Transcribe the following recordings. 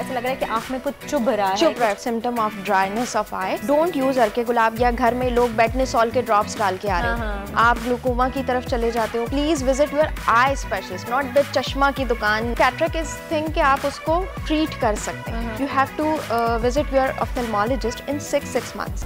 ऐसा लग रहा है कि आँख में कुछ चुभ रहा है, symptom of dryness of eye, don't use अर्के गुलाब, या घर में लोग बेटनेसॉल के ड्रॉप्स डाल के आ रहे हैं, आप ग्लूकोमा की तरफ चले जाते हो, please visit your eye specialist, not the चश्मा की दुकान। कैटरेक्ट इज थिंग कि आप उसको ट्रीट कर सकते हैं। You have to visit your ophthalmologist in 6 months.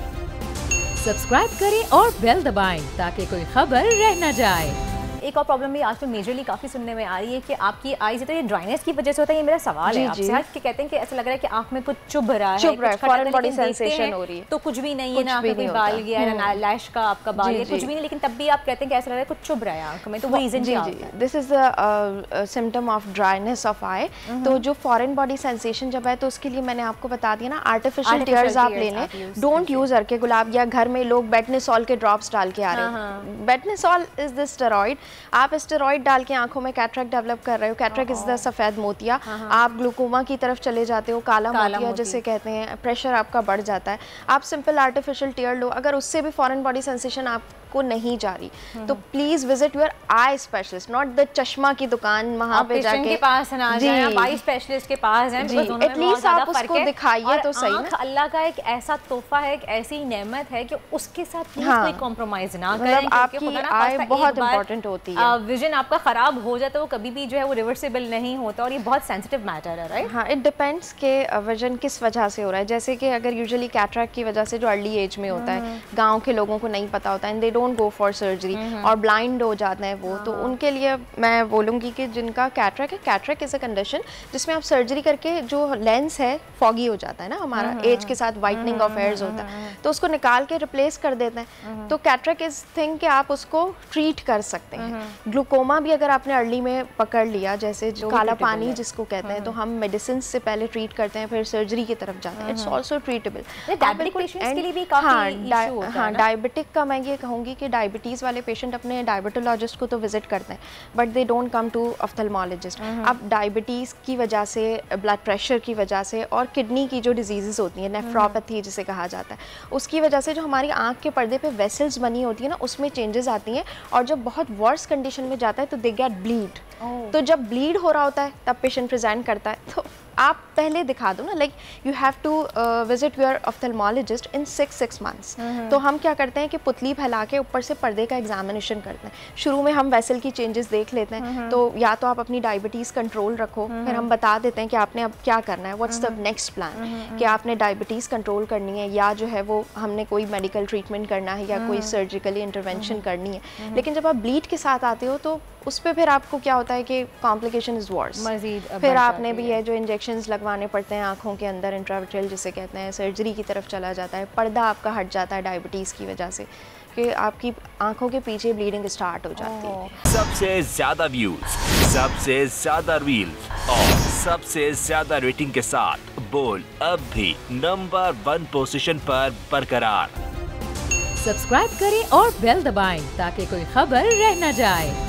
Subscribe करें और बेल दबाएं ताकि कोई खबर रह न जाए। एक और प्रॉब्लम भी आजकल मेजरली काफ़ी सुनने में आ रही है कि आपकी आईज तो ये ड्राइनेस की वजह से होता है। ये मेरा सवाल है आपसे कि कहते हैं कि ऐसा लग रहा है कि आंख में कुछ चुभ रहा है, फॉरेन बॉडी सेंसेशन हो रही है, तो कुछ भी नहीं है ना, कोई बाल गया है ना लैश का आपका बाल है, कुछ भी नहीं, लेकिन तब भी आप कहते हैं कि ऐसा लग रहा है कुछ चुभ रहा है आंख में, तो वो रीजन क्या होता है? This is the symptom of dryness of eye. तो जो फॉरेन बॉडी सेंसेशन जब है तो उसके लिए मैंने आपको बता दिया ना, आर्टिफिशियल टीयर्स आप ले लें, डोंट यूज अर्के गुलाब, या घर में लोग बेटनेसॉल के ड्रॉप्स डाल के आ रहे हैं। बेटनेसॉल इज द स्टेरॉइड, आप स्टेरॉइड डाल के आंखों में कैटरेक्ट डेवलप कर रहे हो, कैटरेक्ट इज द सफेद मोतिया, आप ग्लूकोमा की तरफ चले जाते हो, काला मोतिया जिसे कहते हैं, प्रेशर आपका बढ़ जाता है, आप सिंपल आर्टिफिशियल टीयर लो, अगर उससे भी फॉरेन बॉडी सेंसेशन आपको नहीं जा रही तो please visit your eye specialist, not the चश्मा की दुकान, वहां पे जाके के पास ना जाएं, आप आई स्पेशलिस्ट के पास हैं, एटलीस्ट आप उसको दिखाइए तो सही ना। अल्लाह का एक ऐसा तोहफा है, एक ऐसी नेमत है कि उसके साथ प्लीज कोई कॉम्प्रोमाइज ना करें, आपकी आई बहुत इंपॉर्टेंट होती है। विजन आपका खराब हो जाता है वो कभी भी जो है वो रिवर्सिबल नहीं होता, और ये बहुत सेंसिटिव मैटर है, राइट? हाँ, इट डिपेंड्स के विजन किस वजह से हो रहा है। जैसे कि अगर यूजुअली कैटरेक्ट की वजह से जो अर्ली एज में होता है, गांव के लोगों को नहीं पता होता है, and they don't go for surgery और ब्लाइंड हो जाते हैं वो, तो उनके लिए मैं बोलूँगी कि जिनका कैटरेक्ट है, कैटरेक्ट इज अ कंडीशन जिसमें आप सर्जरी करके जो लेंस है फॉगी हो जाता है ना, हमारा एज के साथ वाइटनिंग ऑफ हेयर्स होता है, तो उसको निकाल के रिप्लेस कर देते हैं। तो कैटरेक्ट इज थिंग कि आप उसको ट्रीट कर सकते हैं। ग्लूकोमा भी अगर आपने अर्ली में पकड़ लिया, जैसे काला पानी जिसको कहते हैं, तो हम मेडिसिन से पहले ट्रीट करते हैं, फिर सर्जरी की तरफ जाते हैं। It's also treatable. हाँ, डायबिटिक का मैं ये कहूँगी कि डायबिटीज़ वाले पेशेंट अपने डायबिटोलॉजिस्ट को तो विजिट करते हैं, but they don't come to ophthalmologist. अब डायबिटीज़ की वजह से, ब्लड प्रेशर की वजह से, और किडनी की जो डिजीज़ होती हैं, नेफ्रोपैथी जिसे कहा जाता है, उसकी वजह से जो हमारी आँख के पर्दे पे वेसल्स बनी होती है ना, उसमें चेंजेस आती हैं, और जब बहुत वर्स कंडीशन में जाता है तो दे गेट ब्लीड। तो जब ब्लीड हो रहा होता है तब पेशेंट प्रेजेंट करता है, तो आप पहले दिखा दो ना, like you have to visit your ophthalmologist in 6 months. तो हम क्या करते हैं कि पुतली फैला के ऊपर से पर्दे का एग्जामिनेशन करते हैं। शुरू में हम वेसल की चेंजेस देख लेते हैं, तो या तो आप अपनी डायबिटीज़ कंट्रोल रखो, फिर हम बता देते हैं कि आपने अब क्या करना है, व्हाट्स द नेक्स्ट प्लान, कि आपने डायबिटीज़ कंट्रोल करनी है या जो है वो हमने कोई मेडिकल ट्रीटमेंट करना है या कोई सर्जिकली इंटरवेंशन करनी है। लेकिन जब आप ब्लीड के साथ आते हो तो उस पर फिर आपको क्या होता है कि कॉम्प्लिकेशन इज वर्स, फिर आपने भी है जो इंजेक्शंस लगवाने पड़ते हैं आंखों के अंदर, इंट्राविट्रियल जिसे कहते हैं, सर्जरी की तरफ चला जाता है, पर्दा आपका हट जाता है डायबिटीज़ की वजह से, कि आपकी आंखों के पीछे ब्लीडिंग स्टार्ट हो जाती है। सबसे ज्यादा व्यूज, सबसे ज्यादा रील्स और सबसे ज्यादा रेटिंग के साथ बोल अब भी नंबर 1 पोजीशन पर बरकरार। सब्सक्राइब करें और बेल दबाएं ताकि कोई खबर रह न जाए।